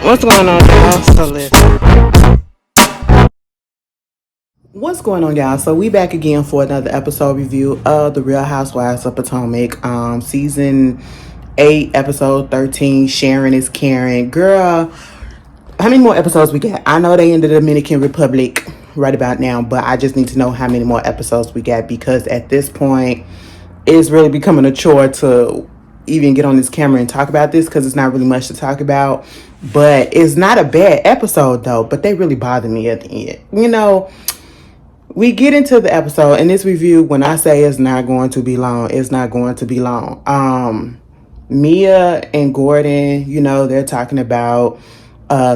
What's going on, y'all? So listen. What's going on, y'all? So we back again for another episode review of the Real Housewives of Potomac, season 8, episode 13. Sharon is Karen. Girl, how many more episodes we got? I know they in the Dominican Republic right about now, but I just need to know how many more episodes we got, because at this point, it's really becoming a chore to even get on this camera and talk about this, because it's not really much to talk about. But it's not a bad episode though, but they really bother me at the end. We get into the episode, and this review, when I say it's not going to be long, it's not going to be long. Mia and Gordon, they're talking about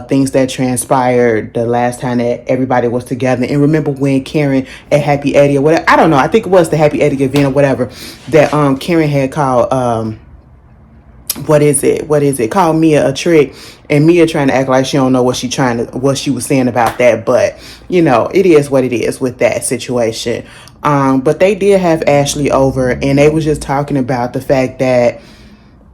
things that transpired the last time that everybody was together. And remember when Karen at Happy Eddie or whatever, I don't know, I think it was the Happy Eddie event or whatever, that Karen had called what is it called Mia a trick, and Mia trying to act like she don't know what she was saying about that. But it is what it is with that situation. But they did have Ashley over, and they was just talking about the fact that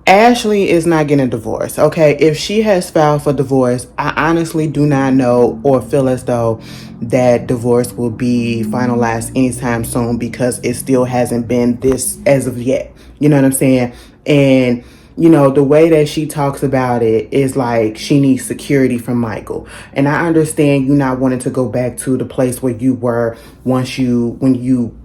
Ashley is not getting a divorce. Okay, if she has filed for divorce, I honestly do not know or feel as though that divorce will be finalized anytime soon, because it still hasn't been this as of yet. You know what I'm saying? And the way that she talks about it is like she needs security from Michael. And I understand you not wanting to go back to the place where you were when you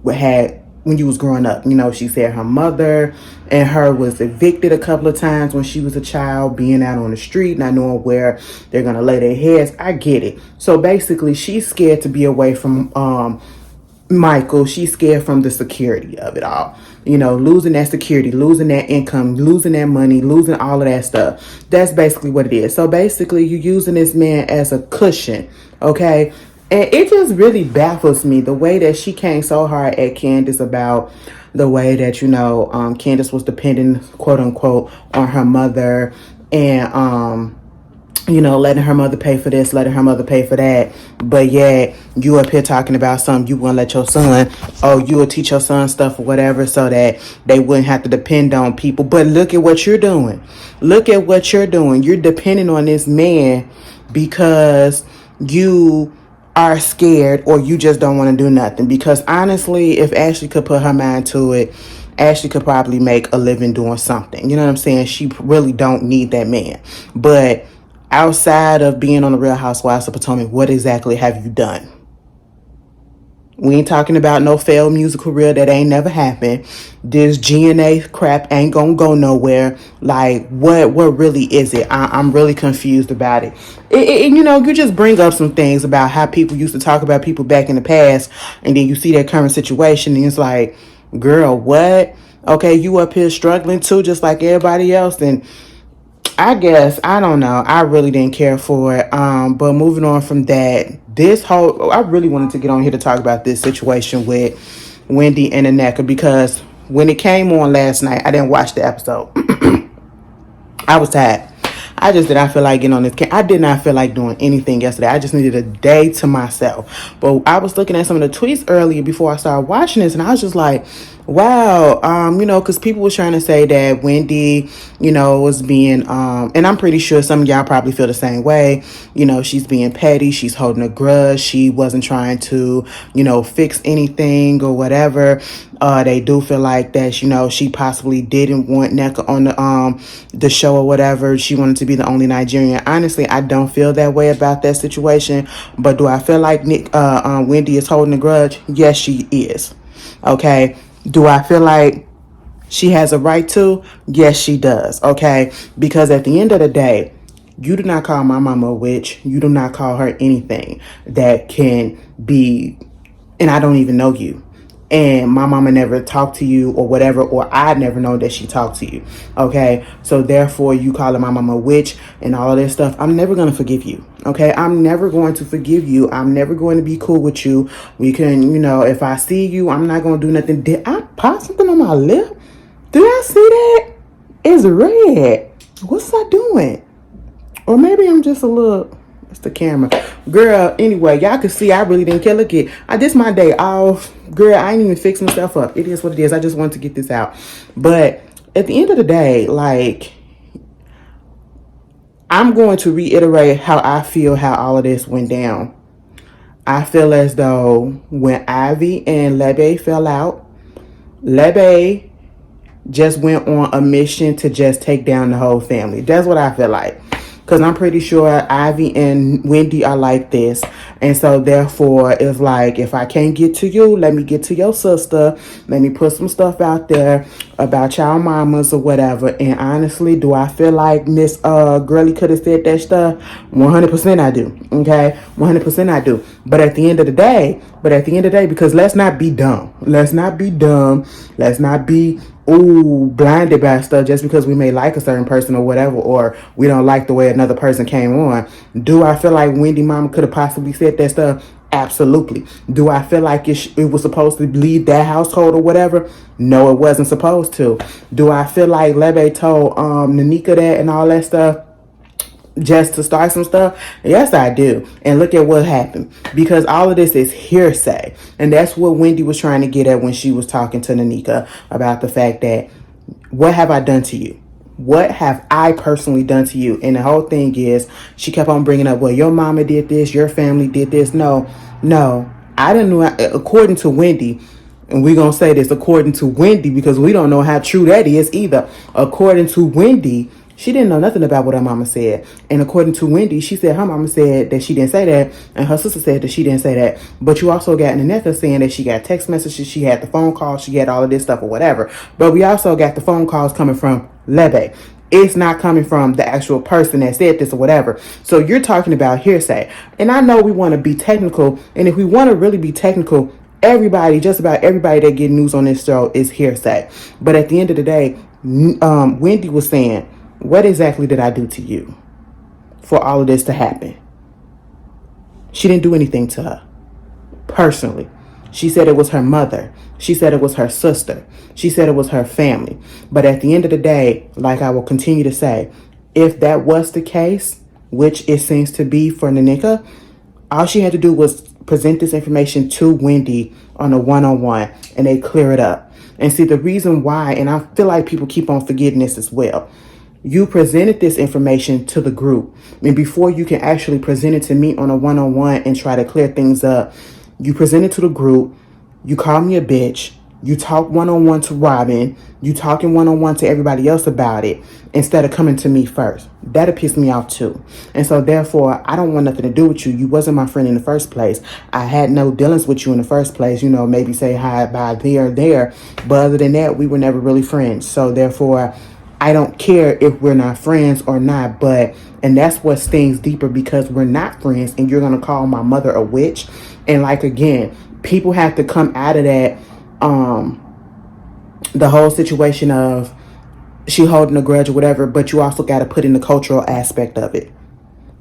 was growing up. She said her mother and her was evicted a couple of times when she was a child, being out on the street, not knowing where they're going to lay their heads. I get it. So basically, she's scared to be away from Michael. She's scared from the security of it all. Losing that security, losing that income, losing that money, losing all of that stuff. That's basically what it is. So basically, you're using this man as a cushion, okay? And it just really baffles me the way that she came so hard at Candace about the way that, Candace was dependent, quote unquote, on her mother, and, letting her mother pay for this, letting her mother pay for that. But yeah, you up here talking about something you wouldn't let your son, you will teach your son stuff or whatever, so that they wouldn't have to depend on people. But look at what you're doing. Look at what you're doing. You're depending on this man because you are scared, or you just don't want to do nothing. Because honestly, if Ashley could put her mind to it, Ashley could probably make a living doing something. You know what I'm saying? She really don't need that man. But outside of being on the Real Housewives of Potomac, what exactly have you done? We ain't talking about no failed music career that ain't never happened. This GNA crap ain't gonna go nowhere. Like, what really is it? I'm really confused about it. You just bring up some things about how people used to talk about people back in the past, and then you see their current situation, and it's like, girl, what? Okay, you up here struggling too, just like everybody else. And I guess, I don't know, I really didn't care for it. But moving on from that, I really wanted to get on here to talk about this situation with Wendy and Aneka, because when it came on last night, I didn't watch the episode. I was tired. I just did not feel like getting on this. I did not feel like doing anything yesterday. I just needed a day to myself. But I was looking at some of the tweets earlier before I started watching this, and I was just like, wow, because people were trying to say that Wendy, was being, and I'm pretty sure some of y'all probably feel the same way. She's being petty. She's holding a grudge. She wasn't trying to, fix anything or whatever. They do feel like that, she possibly didn't want Neka on the show or whatever. She wanted to be the only Nigerian. Honestly, I don't feel that way about that situation. But do I feel like Wendy is holding a grudge? Yes, she is. Okay. Do I feel like she has a right to? Yes, she does. Okay. Because at the end of the day, you do not call my mama a witch. You do not call her anything that can be, and I don't even know you. And my mama never talked to you or whatever, or I never know that she talked to you. Okay. So therefore, you calling my mama a witch and all of this stuff, I'm never going to forgive you. Okay. I'm never going to forgive you. I'm never going to be cool with you. We can, if I see you, I'm not going to do nothing. Did I pop something on my lip? Did I see that? It's red. What's I doing? Or maybe I'm just a little... It's the camera. Girl, anyway, y'all can see I really didn't care. Look at, this my day off. Girl, I ain't even fix myself up. It is what it is. I just wanted to get this out. But at the end of the day, like, I'm going to reiterate how I feel how all of this went down. I feel as though when Ivy and Lebe fell out, Lebe just went on a mission to just take down the whole family. That's what I feel like. Because I'm pretty sure Ivy and Wendy are like this. And so therefore, it's like, if I can't get to you, let me get to your sister. Let me put some stuff out there about y'all mamas or whatever. And honestly, do I feel like Miss Girly could have said that stuff? 100% I do. Okay? 100% I do. But at the end of the day, because let's not be dumb. Let's not be blinded by stuff just because we may like a certain person or whatever, or we don't like the way another person came on. Do I feel like Wendy mama could have possibly said that stuff? Absolutely. Do I feel like it was supposed to leave that household or whatever? No, it wasn't supposed to. Do I feel like Lebe told Nanika that and all that stuff just to start some stuff? Yes, I do. And look at what happened. Because all of this is hearsay. And that's what Wendy was trying to get at when she was talking to Nanika about the fact that, what have I done to you? What have I personally done to you? And the whole thing is, she kept on bringing up, well, your mama did this, your family did this. No, I didn't know. According to Wendy, and we're going to say this according to Wendy because we don't know how true that is either. According to Wendy, she didn't know nothing about what her mama said. And according to Wendy, she said her mama said that she didn't say that. And her sister said that she didn't say that. But you also got Nanetha saying that she got text messages, she had the phone calls, she had all of this stuff or whatever. But we also got the phone calls coming from Lebe. It's not coming from the actual person that said this or whatever. So you're talking about hearsay. And I know we want to be technical. And if we want to really be technical, just about everybody that get news on this show is hearsay. But at the end of the day, Wendy was saying, what exactly did I do to you for all of this to happen? She didn't do anything to her personally. She said it was her mother. She said it was her sister. She said it was her family. But at the end of the day, like I will continue to say, if that was the case, which it seems to be for Nanika, all she had to do was present this information to Wendy on a one-on-one and they clear it up. And see, the reason why, and I feel like people keep on forgetting this as well, you presented this information to the group. And before you can actually present it to me on a one-on-one and try to clear things up, you present it to the group, you call me a bitch, you talk one-on-one to Robin, you talking one-on-one to everybody else about it, instead of coming to me first. That'll piss me off too. And so therefore, I don't want nothing to do with you. You wasn't my friend in the first place. I had no dealings with you in the first place. You know, maybe say hi, bye, there. But other than that, we were never really friends. So therefore, I don't care if we're not friends or not, and that's what stings deeper because we're not friends and you're going to call my mother a witch. And like, again, people have to come out of that, the whole situation of she holding a grudge or whatever, but you also got to put in the cultural aspect of it.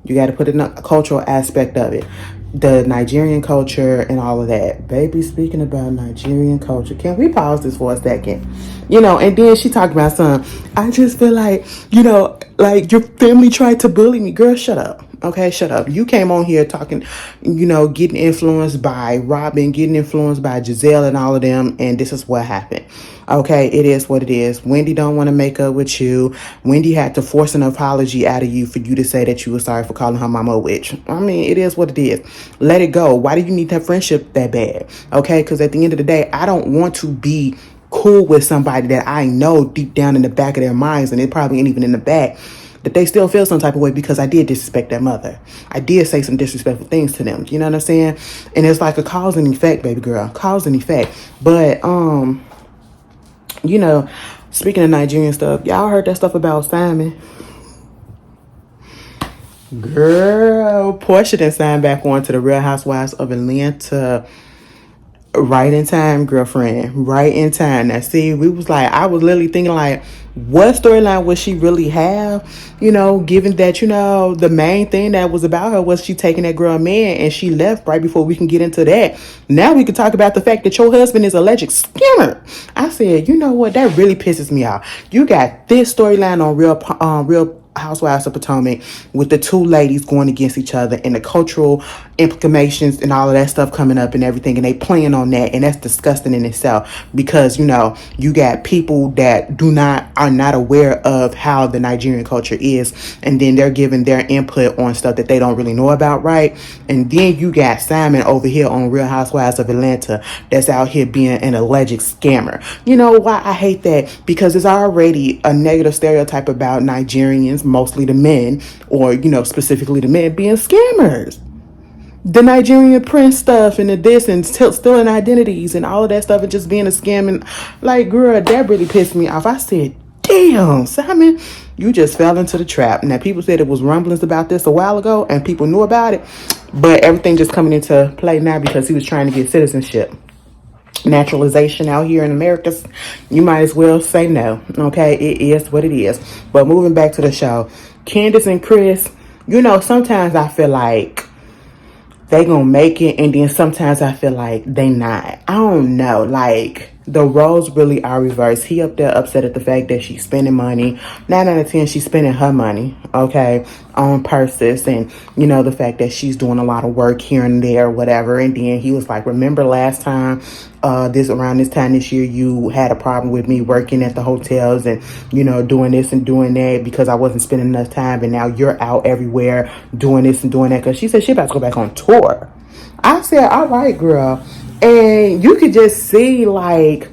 You got to put in a cultural aspect of it. The Nigerian culture and all of that. Baby, speaking about Nigerian culture, can we pause this for a second? You know, and then she talked about something. I just feel like, you know, like your family tried to bully me. Girl, shut up. Okay, shut up. You came on here talking, you know, getting influenced by Robin, getting influenced by Giselle and all of them, and this is what happened. Okay, it is what it is. Wendy don't want to make up with you. Wendy had to force an apology out of you for you to say that you were sorry for calling her mama a witch. I mean, it is what it is. Let it go. Why do you need that friendship that bad? Okay, because at the end of the day, I don't want to be cool with somebody that I know deep down in the back of their minds, and it probably ain't even in the back, that they still feel some type of way because I did disrespect their mother. I did say some disrespectful things to them. You know what I'm saying? And it's like a cause and effect, baby girl. Cause and effect. But, you know, speaking of Nigerian stuff, y'all heard that stuff about Simon? Girl, Portia done signed back on to the Real Housewives of Atlanta. Right in time, girlfriend. Right in time. Now, see, I was literally thinking, like, what storyline would she really have? You know, given that, you know, the main thing that was about her was she taking that girl man and she left right before we can get into that. Now we can talk about the fact that your husband is a alleged scammer. I said, you know what? That really pisses me off. You got this storyline on Real Housewives of Potomac with the two ladies going against each other and the cultural implications and all of that stuff coming up and everything, and they playing on that, and that's disgusting in itself because you got people that are not aware of how the Nigerian culture is, and then they're giving their input on stuff that they don't really know about, right? And then you got Simon over here on Real Housewives of Atlanta that's out here being an alleged scammer. You know why I hate that? Because there's already a negative stereotype about Nigerians, mostly the men, or specifically the men, being scammers. The Nigerian prince stuff and the this and stealing identities and all of that stuff and just being a scam. And like, girl, that really pissed me off. I said, damn, Simon, you just fell into the trap. Now, people said it was rumblings about this a while ago and people knew about it, but everything just coming into play now because he was trying to get citizenship. Naturalization out here in America, you might as well say no. Okay, it is what it is. But moving back to the show, Candace and Chris, sometimes I feel like they gonna make it, and then sometimes I feel like they not. I don't know, like the roles really are reversed. He up there upset at the fact that she's spending money. 9 out of 10, she's spending her money, okay, on purses, and the fact that she's doing a lot of work here and there, whatever. And then he was like, remember last time, around this time this year, you had a problem with me working at the hotels and doing this and doing that because I wasn't spending enough time, and now you're out everywhere doing this and doing that, because she said she about to go back on tour. I said, all right, girl. And you could just see, like,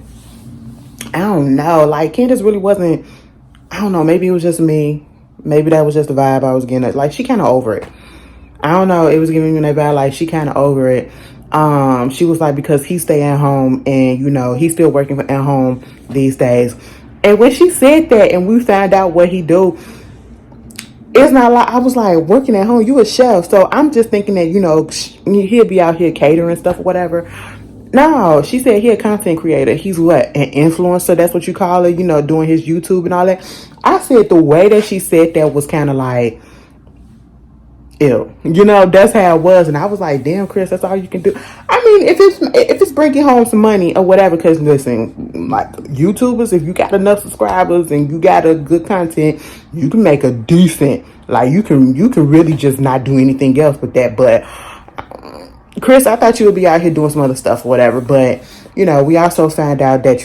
I don't know, like Candace really wasn't, I don't know, maybe it was just me, maybe that was just the vibe I was getting. Like, she kind of over it. I don't know, it was giving me that vibe, like she kind of over it. She was like, because he stay at home and he's still working at home these days. And when she said that and we found out what he do, it's not like, I was like, working at home, you a chef, so I'm just thinking that he'll be out here catering stuff or whatever. No, she said he a content creator. He's what, an influencer? That's what you call it, doing his YouTube and all that. I said the way that she said that was kind of like, ew. That's how it was. And I was like, damn, Chris, that's all you can do. I mean, if it's bringing home some money or whatever, because listen, like YouTubers, if you got enough subscribers and you got a good content, you can make a decent, like you can really just not do anything else with that. But Chris, I thought you would be out here doing some other stuff or whatever. But we also found out that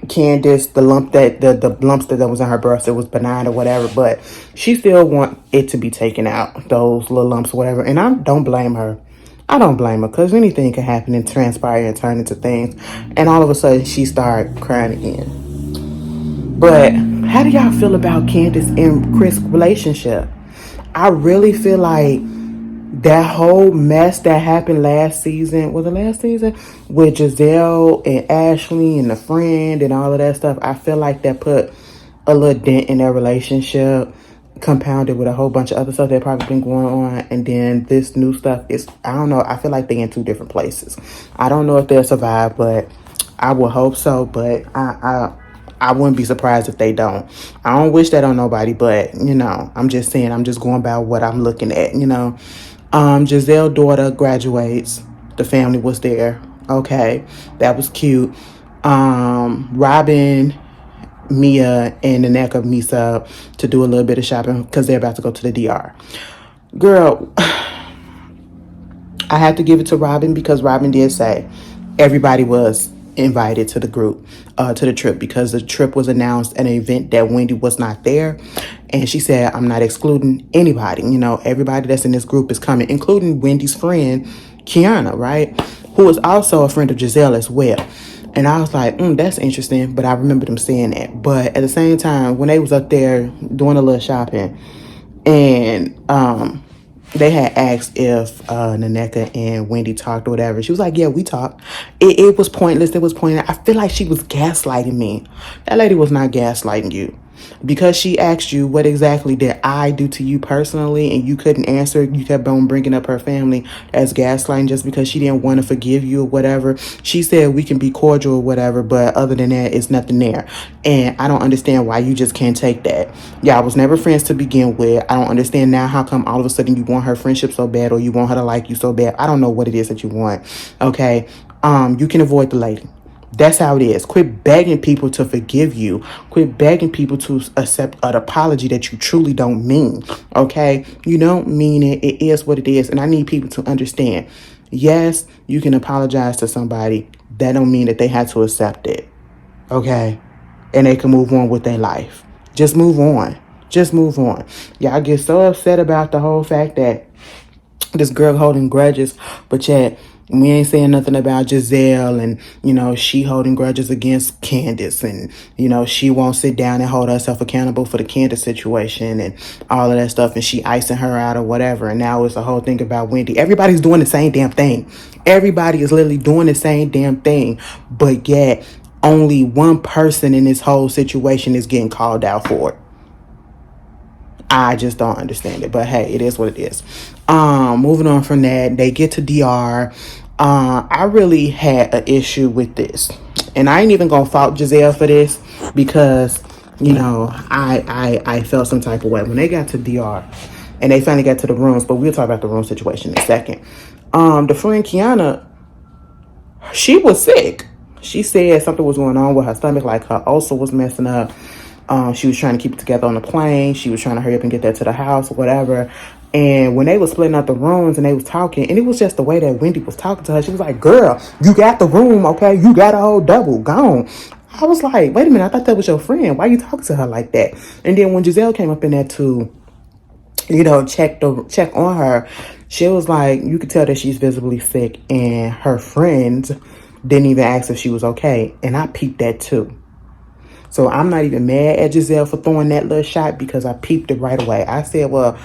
Candace, the lumps that was in her breast, it was benign or whatever, but she still want it to be taken out, those little lumps or whatever. And I don't blame her. I don't blame her, because anything can happen and transpire and turn into things. And all of a sudden she started crying again. But how do y'all feel about Candace and Chris' relationship? I really feel like that whole mess that happened last season, was it last season? With Giselle and Ashley and the friend and all of that stuff, I feel like that put a little dent in their relationship, compounded with a whole bunch of other stuff that probably been going on. And then this new stuff is, I don't know, I feel like they're in two different places. I don't know if they'll survive, but I would hope so. But I wouldn't be surprised if they don't. I don't wish that on nobody, but I'm just saying, I'm just going by what I'm looking at. Giselle's daughter graduates. The family was there. Okay, that was cute. Robin, Mia, and Naneka meets up to do a little bit of shopping because they're about to go to the DR. Girl, I have to give it to Robin, because Robin did say everybody was invited to the group, to the trip, because the trip was announced at an event that Wendy was not there. And she said, I'm not excluding anybody. Everybody that's in this group is coming, including Wendy's friend, Kiana, right? Who is also a friend of Giselle as well. And I was like, that's interesting. But I remember them saying that. But at the same time, when they was up there doing a little shopping, and they had asked if Naneka and Wendy talked or whatever, she was like, yeah, we talked. It was pointless. It was pointless. I feel like she was gaslighting me. That lady was not gaslighting you. Because she asked you, what exactly did I do to you personally, and you couldn't answer. You kept on bringing up her family as gaslighting just because she didn't want to forgive you or whatever. She said we can be cordial or whatever, but other than that, it's nothing there. And I don't understand why you just can't take that. Y'all was never friends to begin with. I don't understand now how come all of a sudden you want her friendship so bad, or you want her to like you so bad. I don't know what it is that you want. Okay, you can avoid the lady. That's how it is. Quit begging people to forgive you. Quit begging people to accept an apology that you truly don't mean. Okay? You don't mean it. It is what it is. And I need people to understand. Yes, you can apologize to somebody. That don't mean that they have to accept it. Okay? And they can move on with their life. Just move on. Just move on. Y'all get so upset about the whole fact that this girl holding grudges, but yet we ain't saying nothing about Giselle, and she holding grudges against Candace, and she won't sit down and hold herself accountable for the Candace situation and all of that stuff, and she icing her out or whatever. And now it's a whole thing about Wendy. Everybody's doing the same damn thing. Everybody is literally doing the same damn thing, but yet only one person in this whole situation is getting called out for it. I just don't understand it. But hey, it is what it is. Moving on from that, they get to DR. I really had an issue with this. And I ain't even gonna fault Giselle for this because, I felt some type of way. When they got to DR and they finally got to the rooms, but we'll talk about the room situation in a second. The friend Kiana, she was sick. She said something was going on with her stomach, like her ulcer was messing up. She was trying to keep it together on the plane. She was trying to hurry up and get that to the house or whatever. And when they was splitting up the rooms and they was talking, and it was just the way that Wendy was talking to her. She was like, girl, you got the room, okay? You got a whole double, gone. I was like, wait a minute, I thought that was your friend. Why you talking to her like that? And then when Giselle came up in there to, check on her, she was like, you could tell that she's visibly sick, and her friends didn't even ask if she was okay. And I peeped that too. So I'm not even mad at Giselle for throwing that little shot because I peeped it right away. I said, well,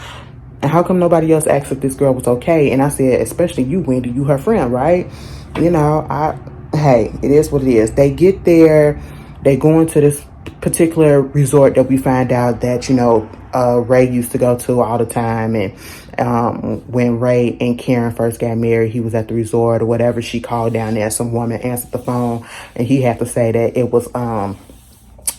and how come nobody else asked if this girl was okay? And I said, especially you, Wendy, you her friend, right? Hey, it is what it is. They get there, they go into this particular resort that we find out that, Ray used to go to all the time. And when Ray and Karen first got married, he was at the resort or whatever. She called down there. Some woman answered the phone and he had to say that it was,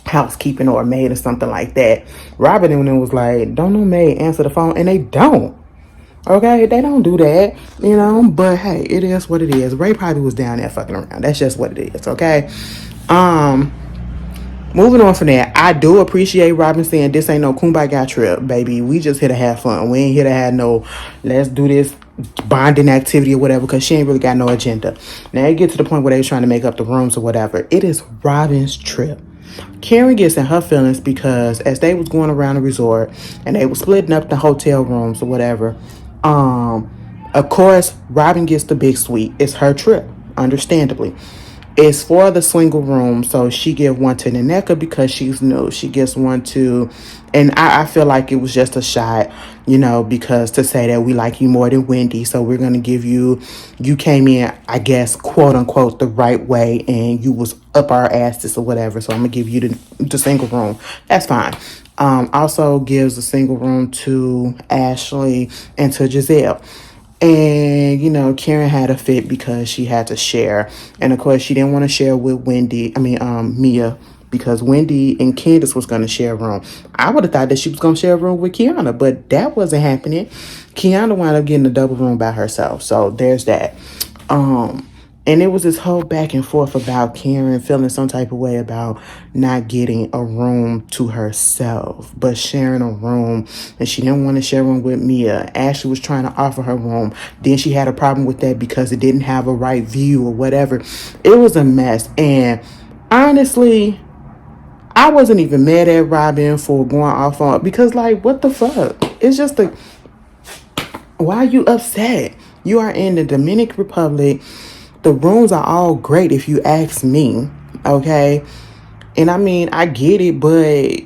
housekeeping or a maid or something like that. Robert and then was like, don't no maid answer the phone, and they don't. Okay, they don't do that, but hey, it is what it is. Ray probably was down there fucking around. That's just what it is, okay? Moving on from that, I do appreciate Robin saying this ain't no kumbaya trip, baby. We just here to have fun. We ain't here to have no let's do this bonding activity or whatever, because she ain't really got no agenda. Now it get to the point where they was trying to make up the rooms or whatever. It is Robin's trip. Karen gets in her feelings because as they was going around the resort and they were splitting up the hotel rooms or whatever, of course, Robin gets the big suite. It's her trip, understandably. It's for the single room, so she give one to Naneka because she's new. She gets one to, and I feel like it was just a shot, because to say that we like you more than Wendy, so we're going to give you came in, I guess, quote unquote, the right way, and you was up our asses or whatever, so I'm going to give you the single room. That's fine. Also gives the single room to Ashley and to Giselle. And, Karen had a fit because she had to share. And, of course, she didn't want to share with Mia, because Wendy and Candace was going to share a room. I would have thought that she was going to share a room with Kiana, but that wasn't happening. Kiana wound up getting a double room by herself. So there's that. And it was this whole back and forth about Karen feeling some type of way about not getting a room to herself, but sharing a room. And she didn't want to share one with Mia. Ashley was trying to offer her room. Then she had a problem with that because it didn't have a right view or whatever. It was a mess. And honestly, I wasn't even mad at Robin for going off on, because like, what the fuck? It's just why are you upset? You are in the Dominican Republic. The rooms are all great if you ask me, okay? And I mean, I get it, but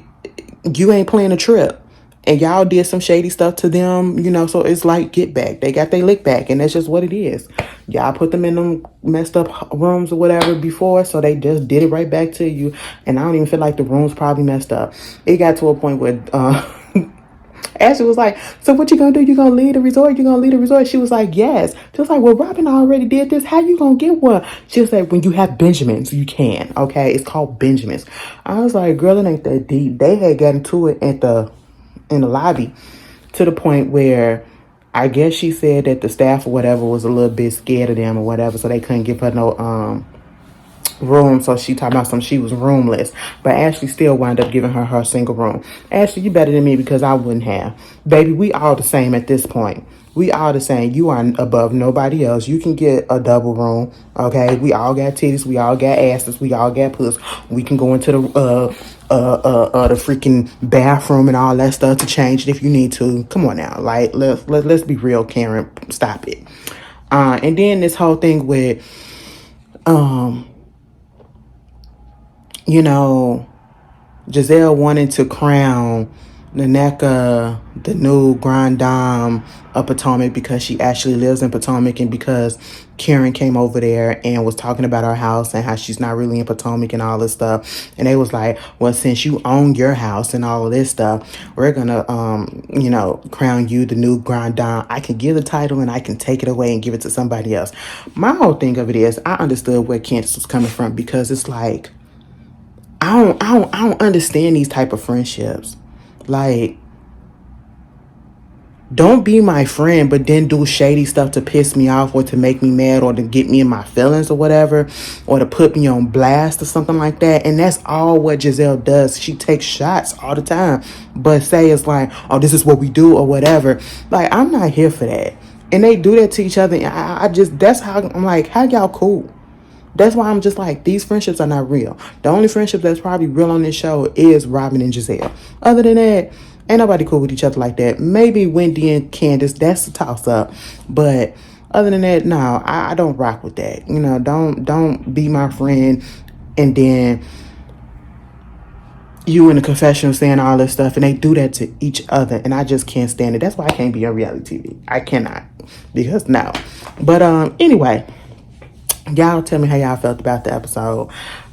you ain't playing a trip. And y'all did some shady stuff to them, so it's like get back. They got their lick back, and that's just what it is. Y'all put them in them messed up rooms or whatever before, so they just did it right back to you. And I don't even feel like the rooms probably messed up. It got to a point where Ashley was like, so what you gonna do? You gonna leave the resort? You gonna leave the resort? She was like, yes. She was like, well, Robin already did this. How you gonna get one? She was like, when you have Benjamins, you can. Okay, it's called Benjamins. I was like, girl, it ain't that deep. They had gotten to it in the lobby, to the point where I guess she said that the staff or whatever was a little bit scared of them or whatever, so they couldn't give her no room, so she talking about some she was roomless, but Ashley still wound up giving her single room. Ashley, you better than me because I wouldn't have. Baby, we all the same at this point. We all the same. You are above nobody else. You can get a double room, okay? We all got titties, we all got asses, we all got puss. We can go into the freaking bathroom and all that stuff to change it if you need to. Come on now, like let's be real, Karen. Stop it. And then this whole thing with you know, Giselle wanted to crown Naneka the new Grand Dame of Potomac because she actually lives in Potomac, and because Karen came over there and was talking about her house and how she's not really in Potomac and all this stuff. And they was like, well, since you own your house and all of this stuff, we're gonna crown you the new Grand Dame. I can give the title and I can take it away and give it to somebody else. My whole thing of it is I understood where Candace was coming from, because it's like I don't understand these type of friendships. Like, don't be my friend, but then do shady stuff to piss me off or to make me mad or to get me in my feelings or whatever, or to put me on blast or something like that. And that's all what Giselle does. She takes shots all the time, but say it's like, oh, this is what we do or whatever. Like, I'm not here for that. And they do that to each other. I just, that's how I'm like, how y'all cool? That's why I'm just like, these friendships are not real. The only friendship that's probably real on this show is Robin and Giselle. Other than that, ain't nobody cool with each other like that. Maybe Wendy and Candace, that's a toss-up. But other than that, no, I don't rock with that. You know, don't be my friend and then you in the confessional saying all this stuff, and they do that to each other, and I just can't stand it. That's why I can't be on reality TV. I cannot, because no. But anyway, y'all tell me how y'all felt about the episode.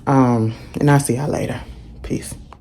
And I'll see y'all later. Peace.